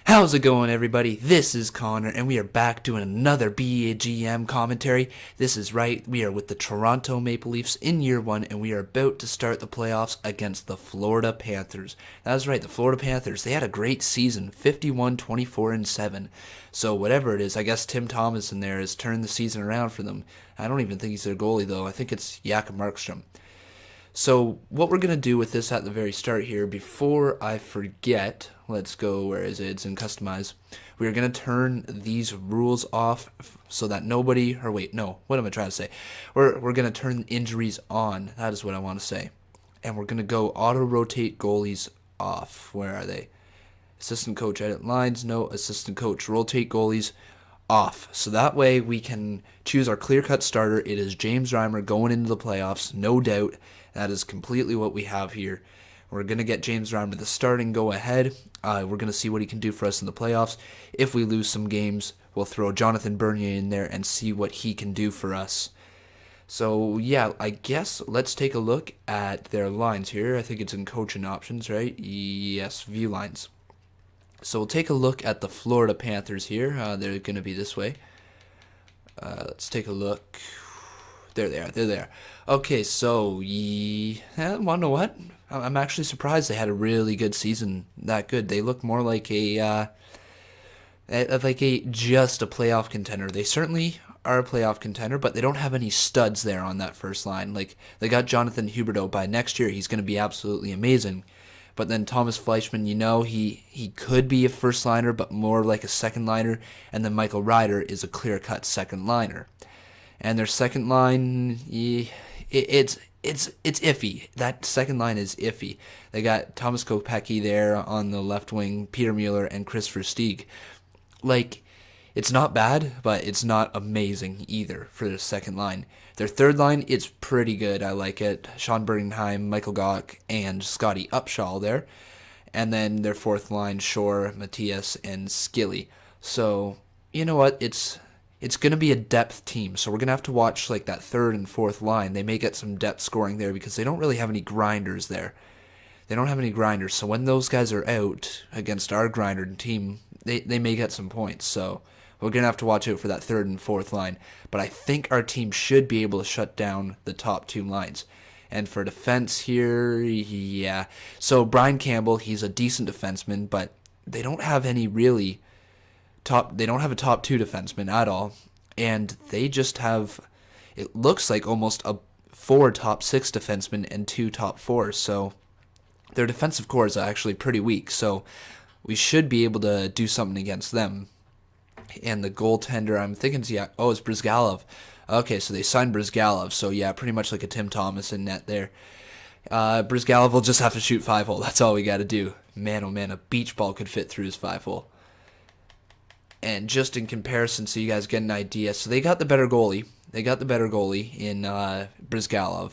How's it going, everybody? This is Connor, and we are back doing another BAGM commentary. This is right, we are with the Toronto Maple Leafs in year one, and we are about to start the playoffs against the Florida Panthers. That's right, the Florida Panthers, they had a great season, 51-24-7. So whatever it is, I guess Tim Thomas in there has turned the season around for them. I don't even think he's their goalie, though. I think it's Jakob Markstrom. So what we're going to do with this at the very start here, before I forget, let's go, where is it? It's in Customize. We're going to turn these rules off so that nobody, or wait, no, what am I trying to say? We're going to turn injuries on. That is what I want to say. And we're going to go auto-rotate goalies off. Where are they? Assistant coach edit lines. No, assistant coach rotate goalies off. So that way we can choose our clear-cut starter. It is James Reimer going into the playoffs, no doubt. That is completely what we have here. We're going to get James Reimer the starting go-ahead. We're going to see what he can do for us in the playoffs. If we lose some games, we'll throw Jonathan Bernier in there and see what he can do for us. So, yeah, I guess let's take a look at their lines here. I think it's in coaching options, right? Yes, view lines. So we'll take a look at the Florida Panthers here. They're going to be this way. Let's take a look. There they are. They're there. Okay, so, wanna know what? I'm actually surprised they had a really good season. That good. They look more like just a playoff contender. They certainly are a playoff contender, but they don't have any studs there on that first line. Like, they got Jonathan Huberdeau. By next year, he's going to be absolutely amazing. But then Thomas Fleischmann, he could be a first liner, but more like a second liner. And then Michael Ryder is a clear-cut second liner. And their second line, it's iffy. That second line is iffy. They got Thomas Kopecky there on the left wing, Peter Mueller, and Chris Versteeg. Like, it's not bad, but it's not amazing either for their second line. Their third line, it's pretty good. I like it. Sean Bergenheim, Michael Gauck, and Scotty Upshaw there. And then their fourth line, Shore, Matthias, and Skilly. So, you know what? It's going to be a depth team, so we're going to have to watch like that third and fourth line. They may get some depth scoring there because they don't really have any grinders there. They don't have any grinders, so when those guys are out against our grinder team, they may get some points. So we're going to have to watch out for that third and fourth line. But I think our team should be able to shut down the top two lines. And for defense here, yeah. So Brian Campbell, he's a decent defenseman, but they don't have any really they don't have a top two defenseman at all, and they just have, it looks like almost four top six defensemen and two top fours, so their defensive core is actually pretty weak, so we should be able to do something against them. And the goaltender, I'm thinking, it's Brizgalov. Okay, so they signed Brizgalov, so yeah, pretty much like a Tim Thomas in net there. Brizgalov will just have to shoot 5-hole, that's all we got to do. Man, oh man, a beach ball could fit through his 5-hole. And just in comparison, so you guys get an idea, so they got the better goalie. They got the better goalie in Brizgalov.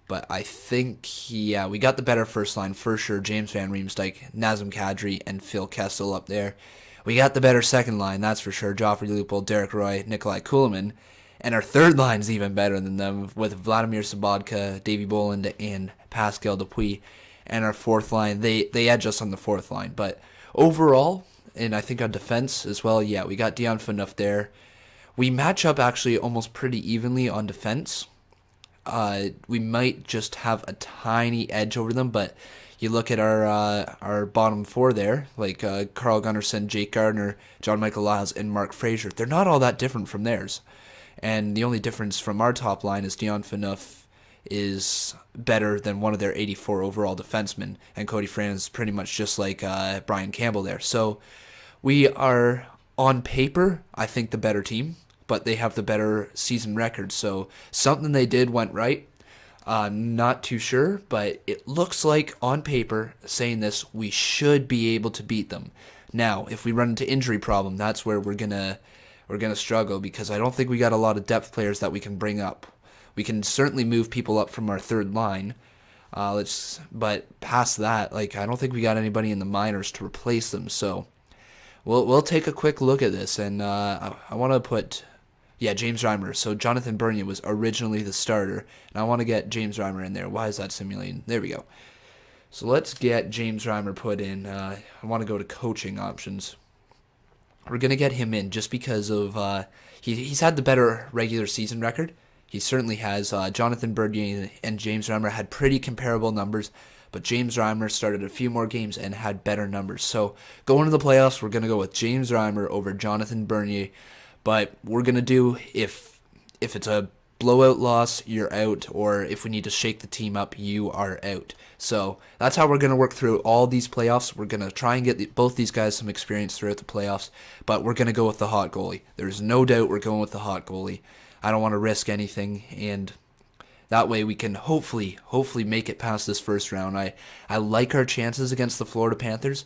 But I think, we got the better first line for sure. James Van Riemsdyk, Nazem Kadri, and Phil Kessel up there. We got the better second line, that's for sure. Joffrey Lupul, Derek Roy, Nikolai Kulemin. And our third line's even better than them with Vladimir Sobotka, Davey Boland, and Pascal Dupuis. And our fourth line, they edge us on the fourth line. But overall, and I think on defense as well, yeah, we got Dion Phaneuf there. We match up actually almost pretty evenly on defense. We might just have a tiny edge over them, but you look at our bottom four there, like Carl Gunnarsson, Jake Gardner, John Michael Lyles, and Mark Frazier. They're not all that different from theirs. And the only difference from our top line is Dion Phaneuf is better than one of their 84 overall defensemen, and Cody Franz is pretty much just like Brian Campbell there. So we are, on paper, I think the better team, but they have the better season record. So something they did went right. Not too sure, but it looks like on paper, saying this, we should be able to beat them. Now, if we run into injury problem, that's where we're gonna struggle, because I don't think we got a lot of depth players that we can bring up. We can certainly move people up from our third line. But past that, like, I don't think we got anybody in the minors to replace them. So we'll take a quick look at this, and I want to put, James Reimer. So Jonathan Bernier was originally the starter, and I want to get James Reimer in there. Why is that simulating? There we go. So let's get James Reimer put in. I want to go to coaching options. We're going to get him in just because of he's had the better regular season record. He certainly has. Jonathan Bernier and James Reimer had pretty comparable numbers, but James Reimer started a few more games and had better numbers. So going to the playoffs, we're going to go with James Reimer over Jonathan Bernier. But we're going to do, if it's a blowout loss, you're out, or if we need to shake the team up, you are out. So that's how we're going to work through all these playoffs. We're going to try and get both these guys some experience throughout the playoffs, but we're going to go with the hot goalie. There's no doubt we're going with the hot goalie. I don't want to risk anything, and that way we can hopefully make it past this first round. I like our chances against the Florida Panthers,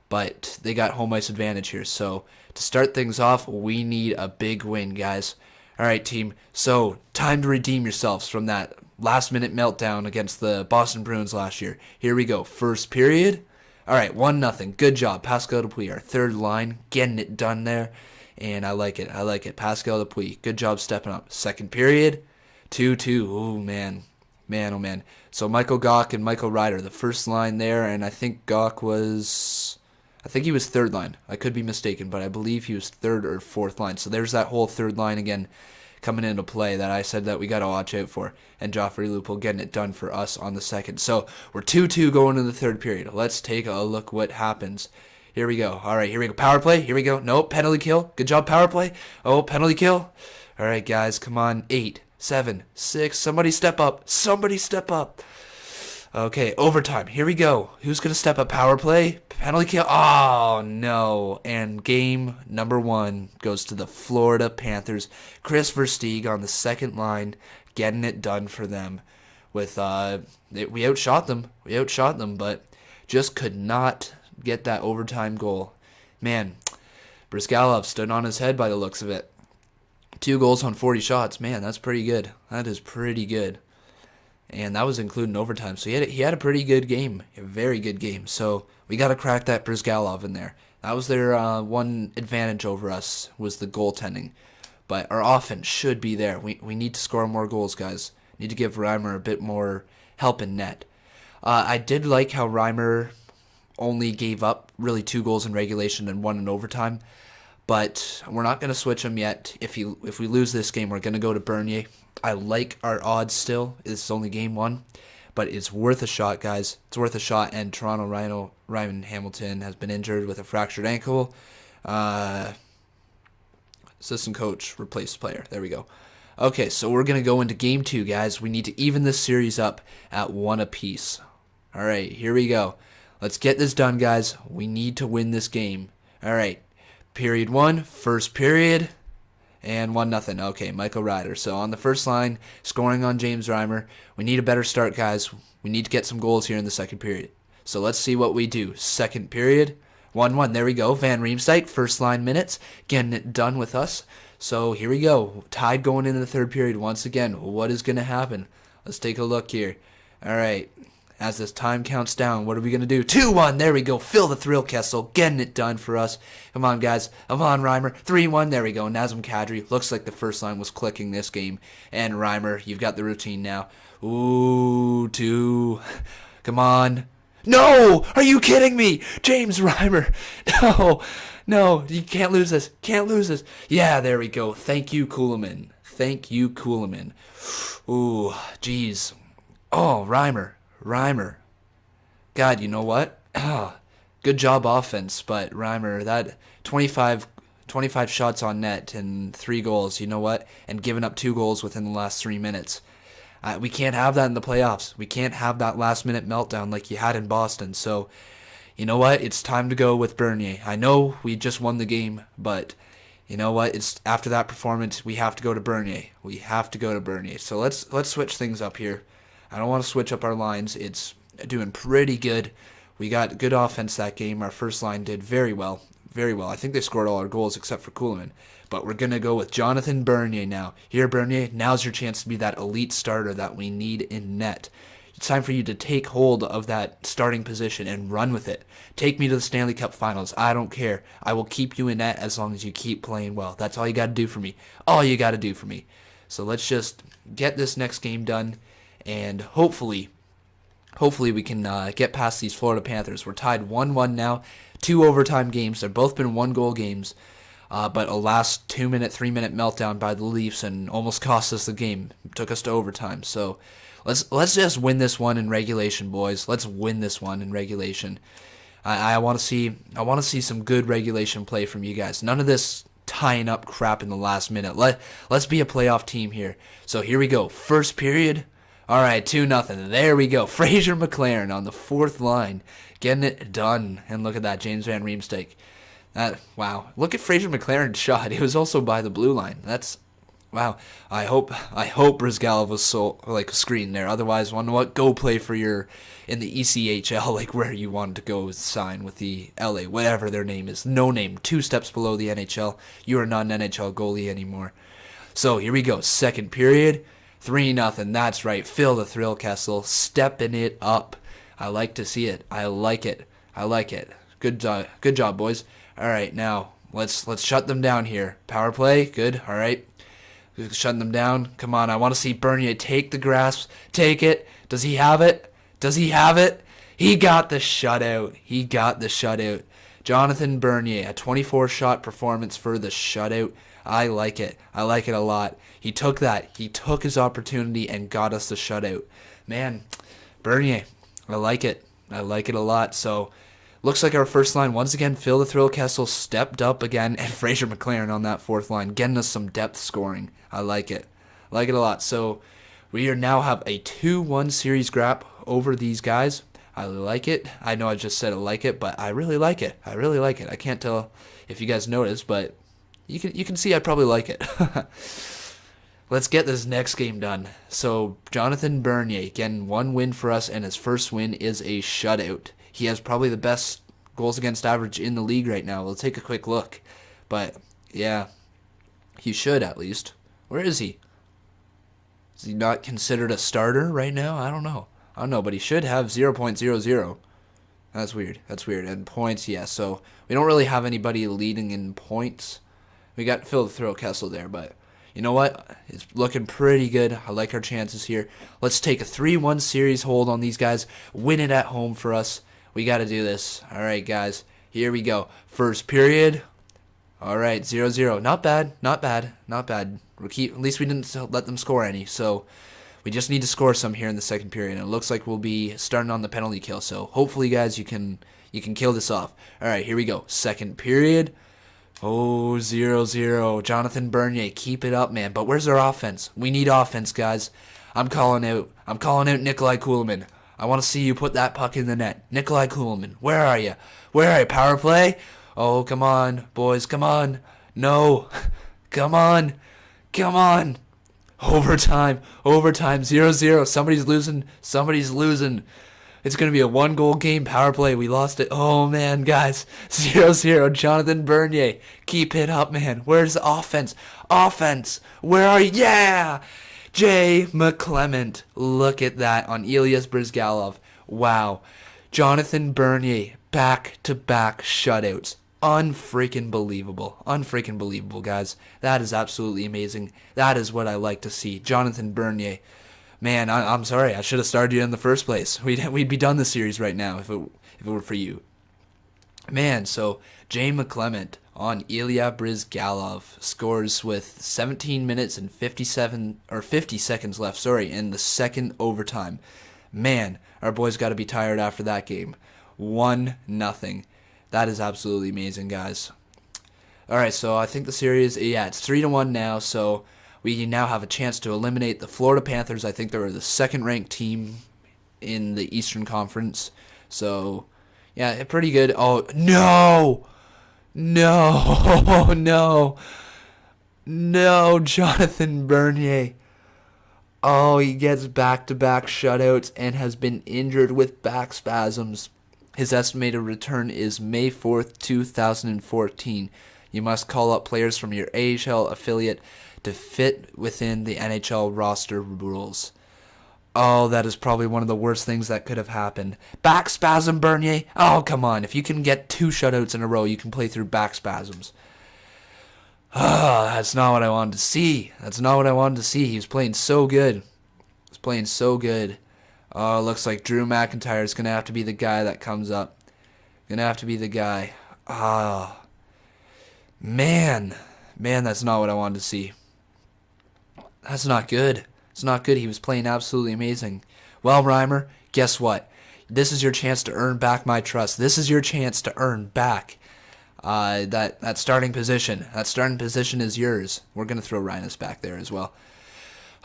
but they got home ice advantage here. So to start things off, we need a big win, guys. All right, team. So time to redeem yourselves from that last-minute meltdown against the Boston Bruins last year. Here we go. First period. All right, 1-0. Good job. Pascal Dupuis, our third line, getting it done there. And I like it. Pascal Dupuis, good job stepping up. Second period, 2-2. Oh, man. Oh, man. So Michael Gauck and Michael Ryder, the first line there, and I think Gauck was... I think he was third line. I could be mistaken, but I believe he was third or fourth line. So there's that whole third line again coming into play that I said that we got to watch out for. And Joffrey Lupul getting it done for us on the second. So we're 2-2 going into the third period. Let's take a look what happens. Here we go. All right, here we go. Power play. Here we go. Nope, penalty kill. Good job, power play. Oh, penalty kill. All right, guys, come on. 8, 7, 6. Somebody step up. Somebody step up. Okay, overtime. Here we go. Who's going to step up? Power play? Penalty kill? Oh, no. And game number 1 goes to the Florida Panthers. Chris Versteeg on the second line, getting it done for them. With we outshot them. But just could not get that overtime goal. Man, Brizgalov stood on his head by the looks of it. 2 goals on 40 shots. Man, that's pretty good. That is pretty good. And that was including overtime. So he had a pretty good game, a very good game. So we got to crack that Brizgalov in there. That was their one advantage over us, was the goaltending. But our offense should be there. We need to score more goals, guys. Need to give Reimer a bit more help in net. I did like how Reimer only gave up really 2 goals in regulation and 1 in overtime. But we're not going to switch him yet. If we lose this game, we're going to go to Bernier. I like our odds still. It's only game 1. But it's worth a shot, guys. It's worth a shot. And Toronto Ryan Hamilton has been injured with a fractured ankle. Assistant coach, replaced player. There we go. Okay, so we're going to go into game 2, guys. We need to even this series up at 1 apiece. All right, here we go. Let's get this done, guys. We need to win this game. All right. Period 1, first period, and 1-0. Okay, Michael Ryder. So on the first line, scoring on James Reimer. We need a better start, guys. We need to get some goals here in the second period. So let's see what we do. Second period, 1-1. There we go. Van Riemsdyk, first line minutes, getting it done with us. So here we go. Tied going into the third period once again. What is going to happen? Let's take a look here. All right. As this time counts down, what are we going to do? 2-1, there we go. Phil the Thrill Kessel, getting it done for us. Come on, guys. Come on, Reimer. 3-1, there we go. Nazem Kadri, looks like the first line was clicking this game. And Reimer, you've got the routine now. Ooh, 2. Come on. No! Are you kidding me? James Reimer. No, you can't lose this. Can't lose this. Yeah, there we go. Thank you, Kuhlman. Ooh, jeez. Oh, Reimer. God, you know what? Good job offense, but Reimer, that 25 shots on net and 3 goals, you know what? And giving up 2 goals within the last 3 minutes. We can't have that in the playoffs. We can't have that last-minute meltdown like you had in Boston. So, you know what? It's time to go with Bernier. I know we just won the game, but you know what? It's after that performance, we have to go to Bernier. So let's switch things up here. I don't want to switch up our lines. It's doing pretty good. We got good offense that game. Our first line did very well. I think they scored all our goals except for Kuhlman. But we're going to go with Jonathan Bernier now. Here, Bernier, now's your chance to be that elite starter that we need in net. It's time for you to take hold of that starting position and run with it. Take me to the Stanley Cup Finals. I don't care. I will keep you in net as long as you keep playing well. That's all you got to do for me. So let's just get this next game done. And hopefully we can get past these Florida Panthers. We're tied 1-1 now. 2 overtime games. They've both been 1-goal games. But a last 2-minute, 3-minute meltdown by the Leafs and almost cost us the game. Took us to overtime. So let's just win this one in regulation, boys. Let's win this one in regulation. I want to see some good regulation play from you guys. None of this tying up crap in the last minute. Let's be a playoff team here. So here we go. First period. All right, 2-0. There we go. Fraser McLaren on the fourth line, getting it done. And look at that, James Van Riemsdyk. Wow. Look at Fraser McLaren's shot. He was also by the blue line. That's wow. I hope Brizgalov was screened there. Otherwise, what? Go play for your in the ECHL, like where you wanted to go sign with the LA, whatever their name is. No name. 2 steps below the NHL. You are not an NHL goalie anymore. So here we go. Second period. 3-0. That's right. Phil the Thrill Kessel stepping it up. I like to see it. I like it. Good job, boys. All right, now let's shut them down here. Power play. Good. All right. Shutting them down. Come on. I want to see Bernier take the grasp. Take it. Does he have it? He got the shutout. Jonathan Bernier, a 24-shot performance for the shutout. I like it a lot. He took that. He took his opportunity and got us the shutout. Man, Bernier, I like it a lot. So, looks like our first line, once again, Phil the Thrill Kessel stepped up again, and Fraser McLaren on that fourth line, getting us some depth scoring. I like it a lot. So, we now have a 2-1 series grab over these guys. I like it. I know I just said I like it, but I really like it. I can't tell if you guys noticed, but you can see I probably like it. Let's get this next game done. So, Jonathan Bernier getting 1 win for us, and his first win is a shutout. He has probably the best goals against average in the league right now. We'll take a quick look. But, yeah, he should at least. Where is he? Is he not considered a starter right now? I don't know, but he should have 0.00. That's weird. And points, yeah. So we don't really have anybody leading in points. We got Phil the Thrill Kessel there, but you know what? It's looking pretty good. I like our chances here. Let's take a 3-1 series hold on these guys. Win it at home for us. We got to do this. All right, guys. Here we go. First period. All right, 0-0. Not bad. At least we didn't let them score any, so we just need to score some here in the second period. And it looks like we'll be starting on the penalty kill, so hopefully, guys, you can kill this off. All right, here we go. Second period. Oh, 0-0. Jonathan Bernier, keep it up, man. But where's our offense? We need offense, guys. I'm calling out Nikolai Kulemin. I want to see you put that puck in the net. Nikolai Kulemin, where are you? Power play? Oh, come on, boys, come on. No. Come on. Overtime, 0-0. Somebody's losing. It's going to be a 1-goal game, power play. We lost it. Oh, man, guys. 0-0. Jonathan Bernier. Keep it up, man. Where's the offense? Where are you? Yeah! Jay McClement. Look at that on Elias Brizgalov. Wow. Jonathan Bernier. Back-to-back shutouts. Unfreaking believable, guys. That is absolutely amazing. That is what I like to see. Jonathan Bernier. Man, I'm sorry. I should have started you in the first place. We'd be done this series right now if it were for you. Man, so Jay McClement on Ilya Brizgalov scores with 17 minutes and 50 seconds left, in the second overtime. Man, our boys got to be tired after that game. 1-0. That is absolutely amazing, guys. All right, so I think the series, it's 3-1 now, so we now have a chance to eliminate the Florida Panthers. I think they're the second-ranked team in the Eastern Conference. So, yeah, pretty good. Oh, no! No, Jonathan Bernier. Oh, he gets back-to-back shutouts and has been injured with back spasms. His estimated return is May 4th, 2014. You must call up players from your AHL affiliate to fit within the NHL roster rules. Oh, that is probably one of the worst things that could have happened. Back spasm, Bernier? Oh, come on. If you can get 2 shutouts in a row, you can play through back spasms. Oh, that's not what I wanted to see. He was playing so good. Oh, looks like Drew McIntyre is going to have to be the guy that comes up. Ah. Man, that's not what I wanted to see. That's not good. It's not good. He was playing absolutely amazing. Well, Reimer, guess what? This is your chance to earn back my trust. This is your chance to earn back that starting position. That starting position is yours. We're going to throw Rhinus back there as well.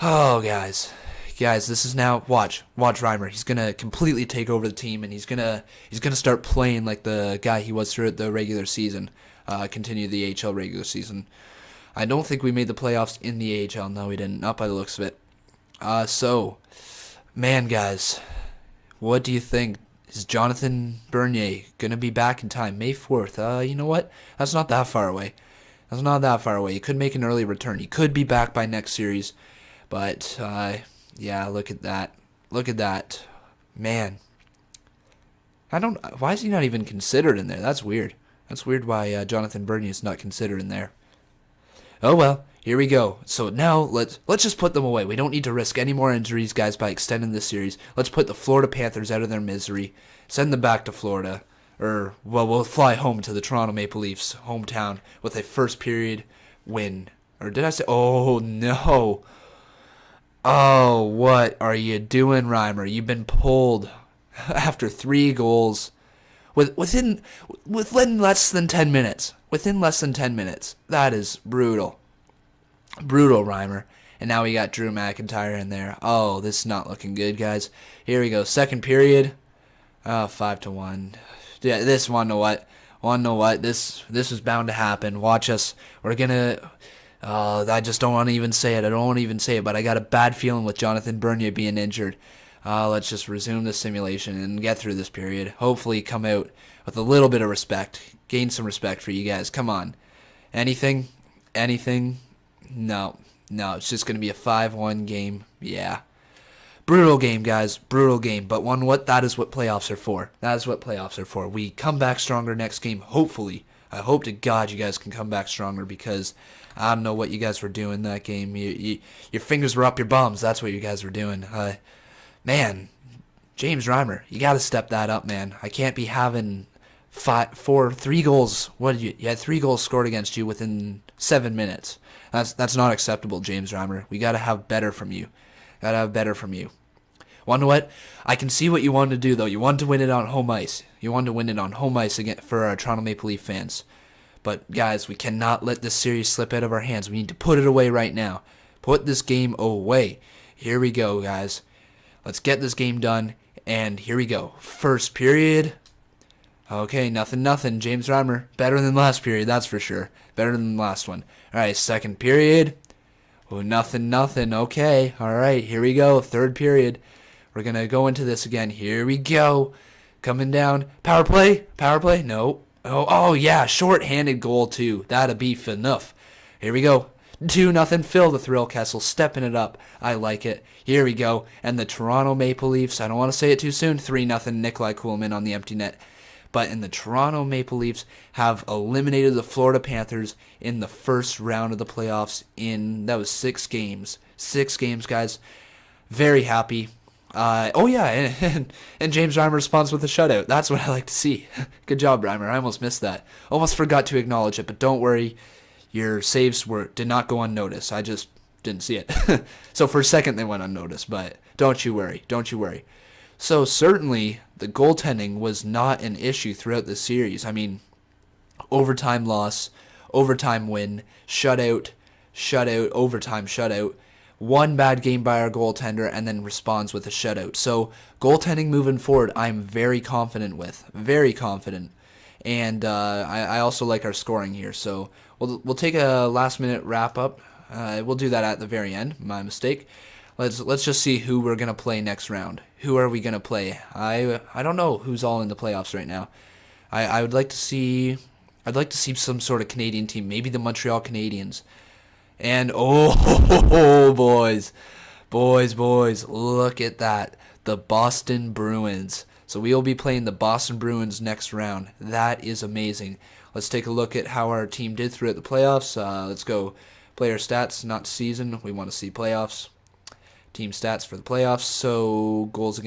Oh, guys. Guys, this is now watch Reimer. He's going to completely take over the team, and he's going to start playing like the guy he was throughout the regular season. Continue the AHL regular season. I don't think we made the playoffs in the AHL. No, we didn't. Not by the looks of it. So, man, guys, what do you think? Is Jonathan Bernier going to be back in time? May 4th. You know what? That's not that far away. That's not that far away. He could make an early return. He could be back by next series. But, yeah, look at that. Look at that. Man. Why is he not even considered in there? That's weird. That's weird why Jonathan Bernier is not considered in there. Oh well, here we go. So now let's just put them away. We don't need to risk any more injuries, guys, by extending this series. Let's put the Florida Panthers out of their misery. Send them back to Florida. Or, well, we'll fly home to the Toronto Maple Leafs hometown with a first period win. Or did I say? Oh, no. Oh, what are you doing, Reimer? You've been pulled after 3 goals within less than 10 minutes. Within less than 10 minutes. That is brutal. Brutal, Reimer. And now we got Drew McIntyre in there. Oh, this is not looking good, guys. Here we go. Second period. 5-1. Yeah, this one know what? This is bound to happen. Watch us. We're gonna. I just don't want to even say it. I don't want to even say it, but I got a bad feeling with Jonathan Bernier being injured. Let's just resume the simulation and get through this period. Hopefully come out with a little bit of respect. Gain some respect for you guys. Come on. Anything? No. It's just going to be a 5-1 game. Yeah. Brutal game, guys. Brutal game. But that is what playoffs are for. That is what playoffs are for. We come back stronger next game, hopefully. I hope to God you guys can come back stronger because I don't know what you guys were doing that game. Your fingers were up your bums. That's what you guys were doing. Man, James Reimer, you got to step that up, man. I can't be having 3 goals. What did you had 3 goals scored against you within 7 minutes. That's not acceptable, James Reimer. We got to have better from you. Wonder what? I can see what you wanted to do, though. You wanted to win it on home ice. Again for our Toronto Maple Leaf fans. But, guys, we cannot let this series slip out of our hands. We need to put it away right now. Put this game away. Here we go, guys. Let's get this game done. And here we go. First period. Okay, nothing. James Reimer, better than last period, that's for sure. Better than the last one. All right, second period. Oh, nothing. Okay, all right, here we go. Third period. We're going to go into this again. Here we go. Coming down. Power play? No. Oh yeah, short-handed goal, too. That'd be enough. Here we go. 2-0, Phil the Thrill Kessel stepping it up. I like it. Here we go. And the Toronto Maple Leafs, I don't want to say it too soon, 3-0, Nikolai Kuhlman on the empty net. But the Toronto Maple Leafs have eliminated the Florida Panthers in the first round of the playoffs that was 6 games. 6 games, guys. Very happy. And James Reimer responds with a shutout. That's what I like to see. Good job, Reimer. I almost missed that. Almost forgot to acknowledge it, but don't worry. Your saves did not go unnoticed. I just didn't see it. So for a second they went unnoticed, but don't you worry. So certainly the goaltending was not an issue throughout the series. I mean, overtime loss, overtime win, shutout, overtime shutout. One bad game by our goaltender and then responds with a shutout. So goaltending moving forward, I'm very confident with. Very confident. And I also like our scoring here. So we'll take a last-minute wrap-up. We'll do that at the very end. My mistake. Let's just see who we're gonna play next round. Who are we gonna play? I don't know who's all in the playoffs right now. I would like to see. I'd like to see some sort of Canadian team. Maybe the Montreal Canadiens. And boys, look at that. The Boston Bruins. So we will be playing the Boston Bruins next round. That is amazing. Let's take a look at how our team did throughout the playoffs. Let's go player stats, not season. We want to see playoffs. Team stats for the playoffs. So goals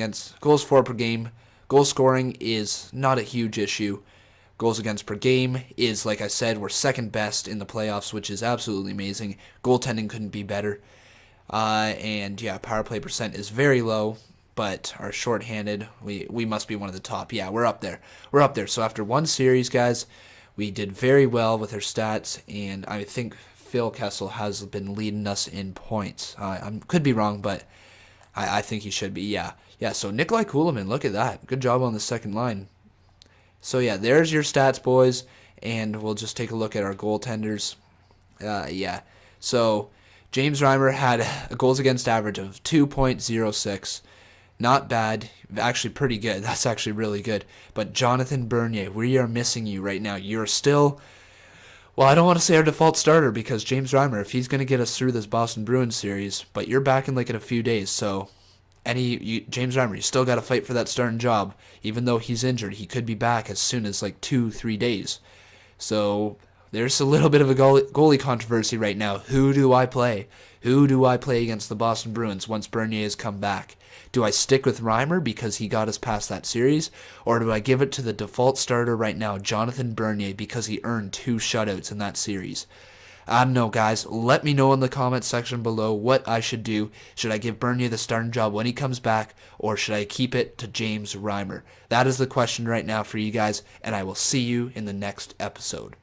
for per game. Goal scoring is not a huge issue. Goals against per game is, like I said, we're second best in the playoffs, which is absolutely amazing. Goaltending couldn't be better. And yeah, power play percent is very low, but our shorthanded, we must be one of the top. Yeah, we're up there. We're up there. So after one series, guys, we did very well with our stats, and I think Phil Kessel has been leading us in points. I could be wrong, but I think he should be. Yeah. So Nikolai Kulemin, look at that. Good job on the second line. So yeah, there's your stats, boys, and we'll just take a look at our goaltenders. So James Reimer had a goals against average of 2.06. Not bad. Actually pretty good. That's actually really good. But Jonathan Bernier, we are missing you right now. You're still, well, I don't want to say our default starter because James Reimer, if he's going to get us through this Boston Bruins series, but you're back in a few days, so James Reimer, you still got to fight for that starting job. Even though he's injured, he could be back as soon as 2-3 days. So there's a little bit of a goalie controversy right now. Who do I play? Who do I play against the Boston Bruins once Bernier has come back? Do I stick with Reimer because he got us past that series? Or do I give it to the default starter right now, Jonathan Bernier, because he earned 2 shutouts in that series? I don't know, guys. Let me know in the comment section below what I should do. Should I give Bernier the starting job when he comes back, or should I keep it to James Reimer? That is the question right now for you guys, and I will see you in the next episode.